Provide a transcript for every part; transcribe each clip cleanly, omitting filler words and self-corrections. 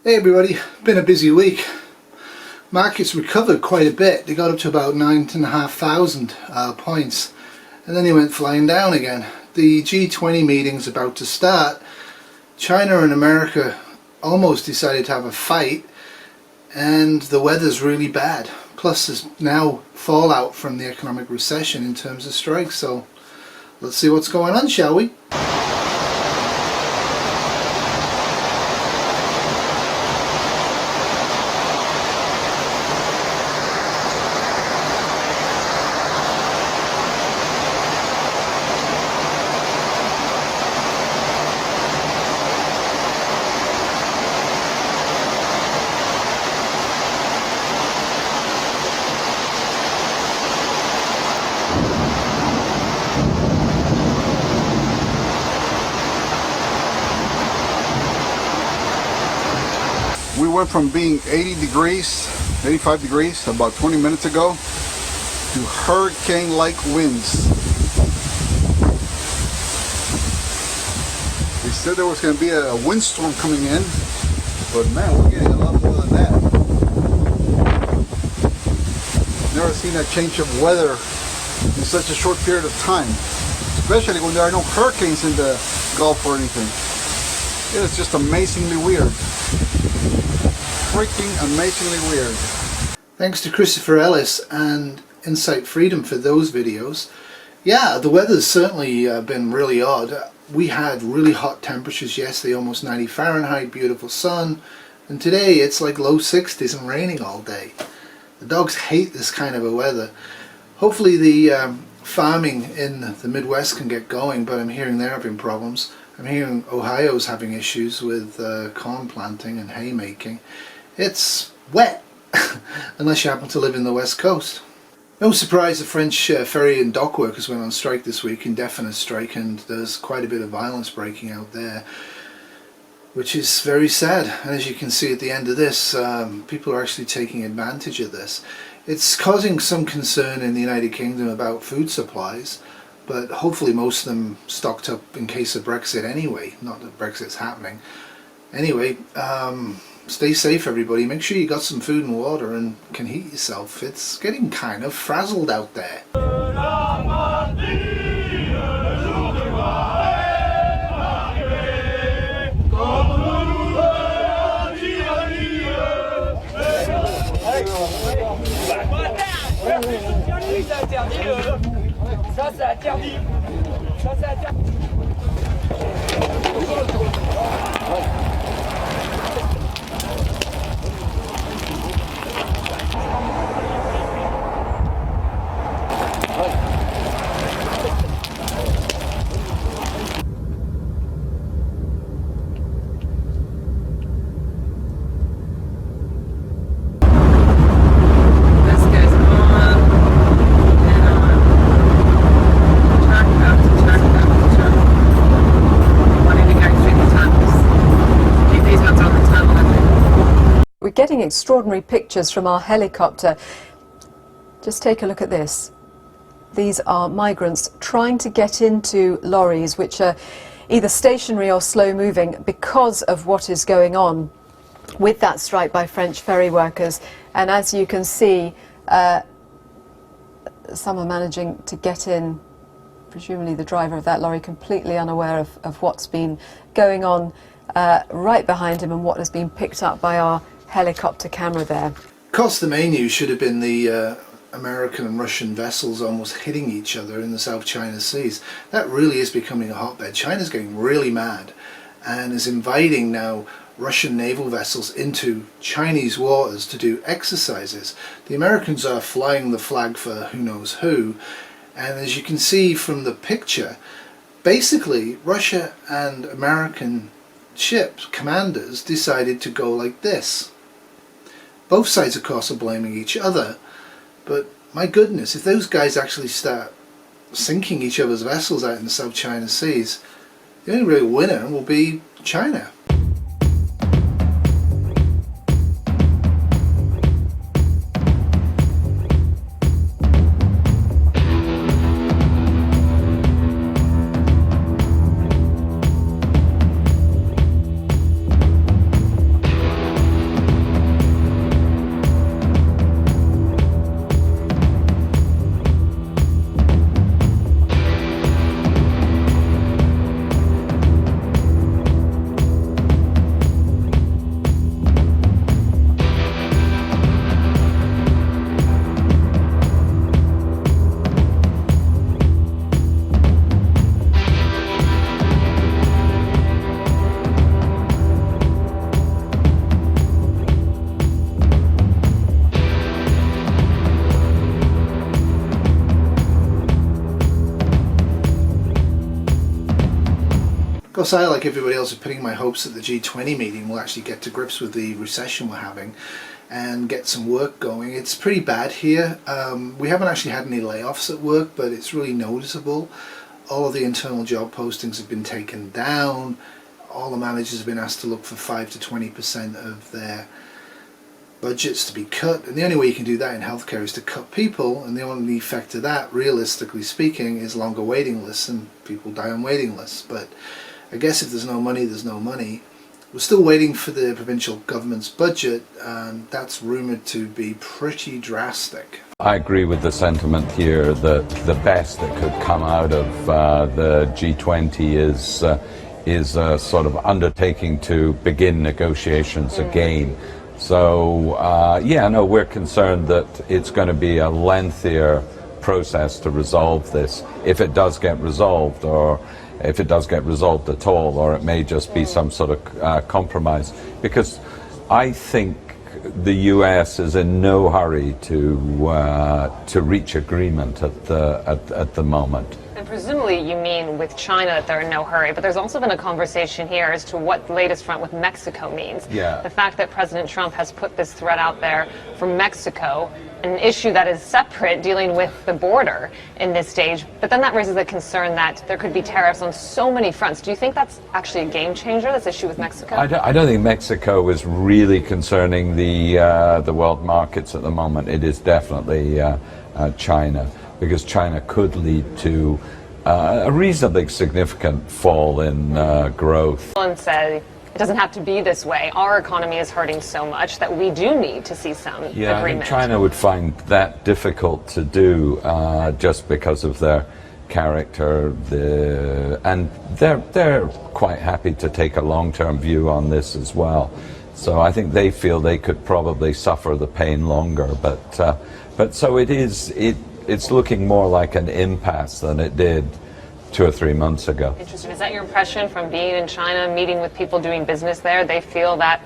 Hey everybody, been a busy week. Markets recovered quite a bit. They got up to about 9,500 points and then they went flying down again. The G20 meeting's about to start. China and America almost decided to have a fight and the weather's really bad. Plus there's now fallout from the economic recession in terms of strikes, so let's see what's going on, shall we? We went from being 80 degrees, 85 degrees about 20 minutes ago to hurricane-like winds. They said there was going to be a windstorm coming in, but man, we're getting a lot more than that. Never seen a change of weather in such a short period of time, especially when there are no hurricanes in the Gulf or anything. It is just amazingly weird. Freaking amazingly weird. Thanks to Christopher Ellis and Insight Freedom for those videos. Yeah, the weather's certainly been really odd. We had really hot temperatures yesterday, almost 90 Fahrenheit, beautiful sun, and today it's like low 60s and raining all day. The dogs hate this kind of a weather. Hopefully the farming in the Midwest can get going, but I'm hearing they're having problems. I'm hearing Ohio's having issues with corn planting and haymaking. It's wet, unless you happen to live in the West Coast. No surprise the French ferry and dock workers went on strike this week, indefinite strike, and there's quite a bit of violence breaking out there, which is very sad. And as you can see at the end of this, people are actually taking advantage of this. It's causing some concern in the United Kingdom about food supplies, but hopefully most of them stocked up in case of Brexit anyway. Not that Brexit's happening. Anyway, stay safe everybody. Make sure you got some food and water and can heat yourself. It's getting kind of frazzled out there. Ça c'est interdit. Ça c'est interdit. We're getting extraordinary pictures from our helicopter. Just take a look at this. These are migrants trying to get into lorries which are either stationary or slow moving because of what is going on with that strike by French ferry workers. And as you can see, some are managing to get in, presumably the driver of that lorry completely unaware of what's been going on right behind him and what has been picked up by our helicopter camera there. Of course the main news should have been the American and Russian vessels almost hitting each other in the South China Seas. That really is becoming a hotbed. China's getting really mad and is inviting now Russian naval vessels into Chinese waters to do exercises. The Americans are flying the flag for who knows who, and as you can see from the picture, basically Russia and American ships, commanders, decided to go like this. Both sides of course are blaming each other, but my goodness, if those guys actually start sinking each other's vessels out in the South China Seas, the only real winner will be China. course, I, like everybody else, are putting my hopes that the G20 meeting will actually get to grips with the recession we're having and get some work going. It's pretty bad here. We haven't actually had any layoffs at work, but it's really noticeable. All of the internal job postings have been taken down. All the managers have been asked to look for 5 to 20% of their budgets to be cut, and the only way you can do that in healthcare is to cut people, and the only effect of that, realistically speaking, is longer waiting lists, and people die on waiting lists. But I guess if there's no money, there's no money. We're still waiting for the provincial government's budget, and that's rumoured to be pretty drastic. I agree with the sentiment here that the best that could come out of the G20 is a sort of undertaking to begin negotiations again. So, yeah, no, we're concerned that it's going to be a lengthier process to resolve this, if it does get resolved, or if it does get resolved at all, or it may just be some sort of compromise. Because I think the US is in no hurry to reach agreement at the moment. And presumably you mean with China that they're in no hurry, but there's also been a conversation here as to what the latest front with Mexico means. Yeah. The fact that President Trump has put this threat out there from Mexico, an issue that is separate, dealing with the border in this stage, but then that raises the concern that there could be tariffs on so many fronts. Do you think that's actually a game changer, this issue with Mexico? I don't think Mexico is really concerning the world markets at the moment. It is definitely China, because China could lead to a reasonably significant fall in growth. And say it doesn't have to be this way. Our economy is hurting so much that we do need to see some Yeah, I agreement. think China would find that difficult to do just because of their character, and they're quite happy to take a long-term view on this as well. So I think they feel they could probably suffer the pain longer. But so it's looking more like an impasse than it did 2 or 3 months ago. Interesting. Is that your impression from being in China, meeting with people doing business there? They feel that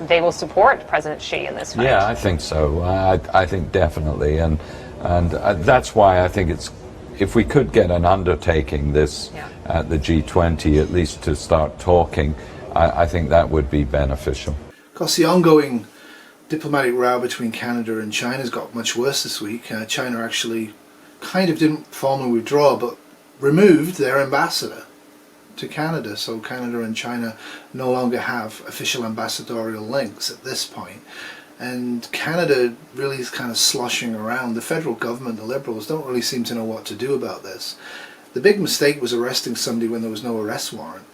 they will support President Xi in this fight. Yeah, I think so. I think definitely, and that's why I think if we could get an undertaking this at the G20, at least to start talking, I think that would be beneficial. Of course, the ongoing diplomatic row between Canada and China has got much worse this week. China actually kind of didn't formally withdraw, but removed their ambassador to Canada. So Canada and China no longer have official ambassadorial links at this point. And Canada really is kind of sloshing around. The federal government, the Liberals, don't really seem to know what to do about this. The big mistake was arresting somebody when there was no arrest warrant.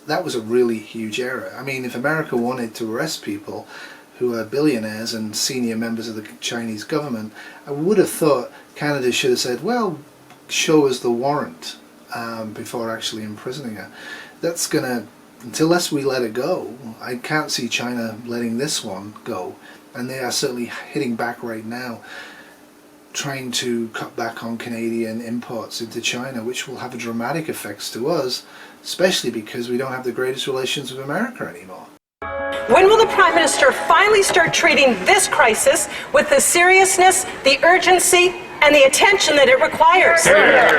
That was a really huge error. I mean, if America wanted to arrest people who are billionaires and senior members of the Chinese government, I would have thought Canada should have said, well, show us the warrant before actually imprisoning her. That's gonna, unless we let it go, I can't see China letting this one go. And they are certainly hitting back right now, trying to cut back on Canadian imports into China, which will have a dramatic effects to us, especially because we don't have the greatest relations with America anymore. When will the Prime Minister finally start treating this crisis with the seriousness, the urgency, and the attention that it requires?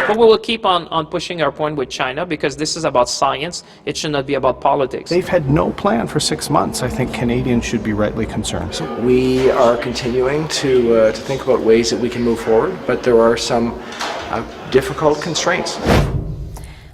But we will keep on pushing our point with China, because this is about science. It should not be about politics. They've had no plan for 6 months. I think Canadians should be rightly concerned. We are continuing to think about ways that we can move forward, but there are some difficult constraints.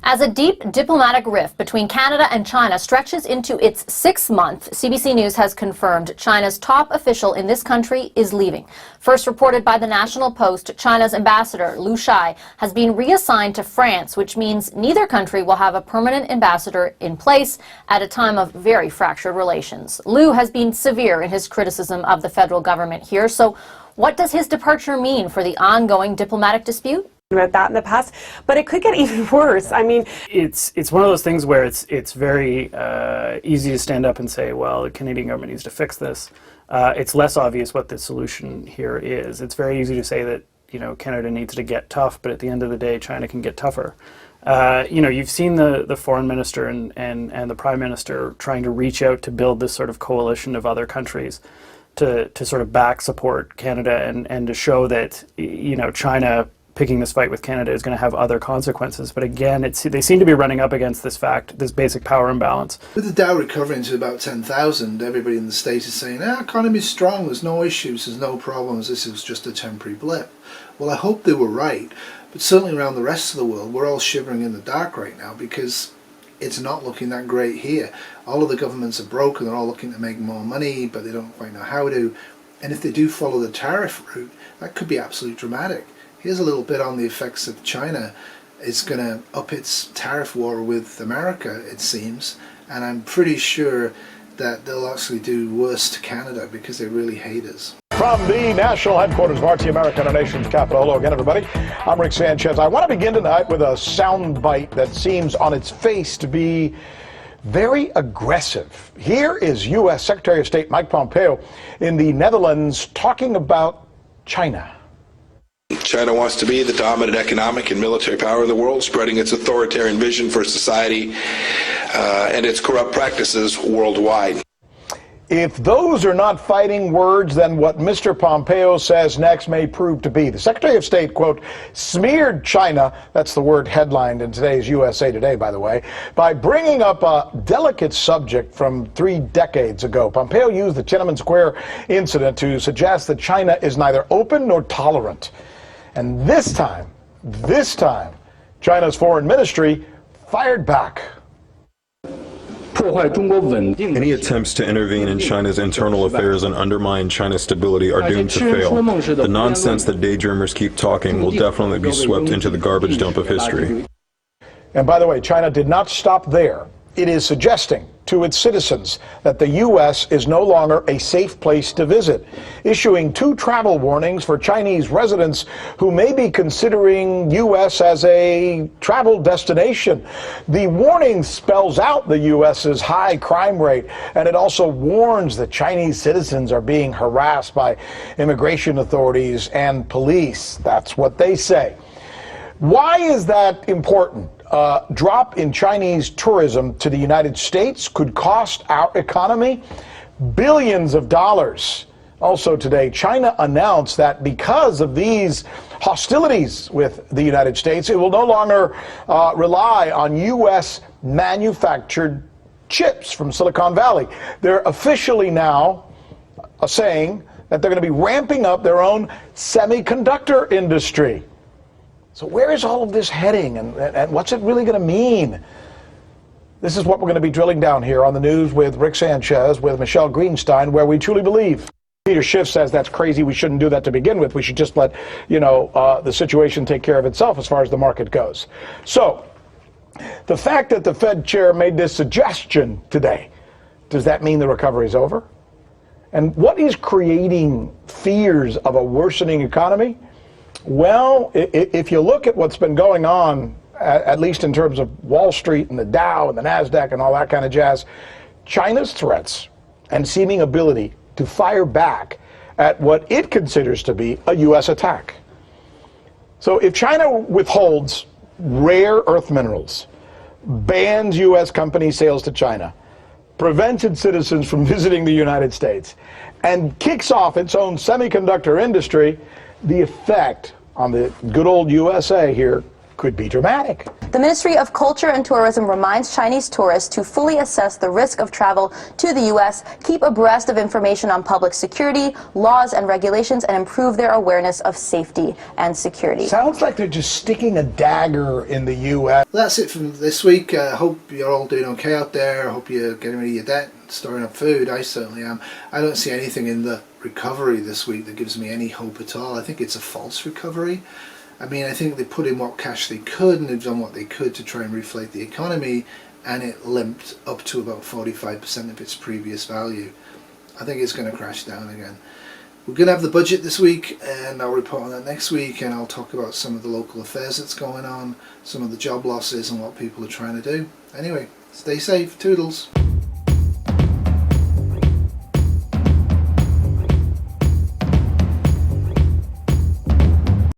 As a deep diplomatic rift between Canada and China stretches into its 6th month, CBC News has confirmed China's top official in this country is leaving. First reported by the National Post, China's ambassador, Liu Shai, has been reassigned to France, which means neither country will have a permanent ambassador in place at a time of very fractured relations. Liu has been severe in his criticism of the federal government here. So what does his departure mean for the ongoing diplomatic dispute? About that in the past, but it could get even worse. I mean, It's one of those things where it's very easy to stand up and say, well, the Canadian government needs to fix this. It's less obvious what the solution here is. It's very easy to say that, Canada needs to get tough, but at the end of the day, China can get tougher. You've seen the foreign minister and the prime minister trying to reach out to build this sort of coalition of other countries to sort of support Canada and to show that, China picking this fight with Canada is going to have other consequences. But again, they seem to be running up against this fact, this basic power imbalance. With the Dow recovering to about 10,000, everybody in the States is saying, economy's strong, there's no issues, there's no problems, this is just a temporary blip. Well, I hope they were right, but certainly around the rest of the world, we're all shivering in the dark right now because it's not looking that great here. All of the governments are broken, they're all looking to make more money, but they don't quite know how to. And if they do follow the tariff route, that could be absolutely dramatic. Here's a little bit on the effects of China. It's going to up its tariff war with America, it seems, and I'm pretty sure that they'll actually do worse to Canada because they really hate us. From the national headquarters of RT America in our nation's capital. Hello again, everybody. I'm Rick Sanchez. I want to begin tonight with a sound bite that seems on its face to be very aggressive. Here is U.S. Secretary of State Mike Pompeo in the Netherlands talking about China. China wants to be the dominant economic and military power in the world, spreading its authoritarian vision for society and its corrupt practices worldwide. If those are not fighting words, then what Mr. Pompeo says next may prove to be. The Secretary of State, quote, smeared China, that's the word headlined in today's USA Today, by the way, by bringing up a delicate subject from 3 decades ago. Pompeo used the Tiananmen Square incident to suggest that China is neither open nor tolerant. And this time, China's foreign ministry fired back. Any attempts to intervene in China's internal affairs and undermine China's stability are doomed to fail. The nonsense that daydreamers keep talking will definitely be swept into the garbage dump of history. And by the way, China did not stop there. It is suggesting to its citizens that the U.S. is no longer a safe place to visit, issuing 2 travel warnings for Chinese residents who may be considering U.S. as a travel destination. The warning spells out the U.S.'s high crime rate, and it also warns that Chinese citizens are being harassed by immigration authorities and police. That's what they say. Why is that important? Drop in Chinese tourism to the United States could cost our economy billions of dollars. Also today, China announced that because of these hostilities with the United States, it will no longer rely on U.S. manufactured chips from Silicon Valley. They're officially now saying that they're going to be ramping up their own semiconductor industry. So where is all of this heading, and what's it really going to mean? This is what we're going to be drilling down here on the news with Rick Sanchez, with Michelle Greenstein, where we truly believe. Peter Schiff says that's crazy. We shouldn't do that to begin with. We should just let, the situation take care of itself as far as the market goes. So the fact that the Fed chair made this suggestion today, does that mean the recovery is over? And what is creating fears of a worsening economy? Well, if you look at what's been going on, at least in terms of Wall Street and the Dow and the NASDAQ and all that kind of jazz, China's threats and seeming ability to fire back at what it considers to be a U.S. attack. So if China withholds rare earth minerals, bans U.S. company sales to China, prevents its citizens from visiting the United States, and kicks off its own semiconductor industry, the effect on the good old USA here could be dramatic. The Ministry of Culture and Tourism reminds Chinese tourists to fully assess the risk of travel to the U.S., keep abreast of information on public security, laws and regulations, and improve their awareness of safety and security. Sounds like they're just sticking a dagger in the U.S. That's it from this week. I hope you're all doing okay out there. I hope you're getting rid of your debt, storing up food. I certainly am. I don't see anything in the recovery this week that gives me any hope at all. I think it's a false recovery. I mean, I think they put in what cash they could and they've done what they could to try and reflate the economy, and it limped up to about 45% of its previous value. I think it's going to crash down again. We're going to have the budget this week, and I'll report on that next week, and I'll talk about some of the local affairs that's going on, some of the job losses and what people are trying to do. Anyway, stay safe. Toodles.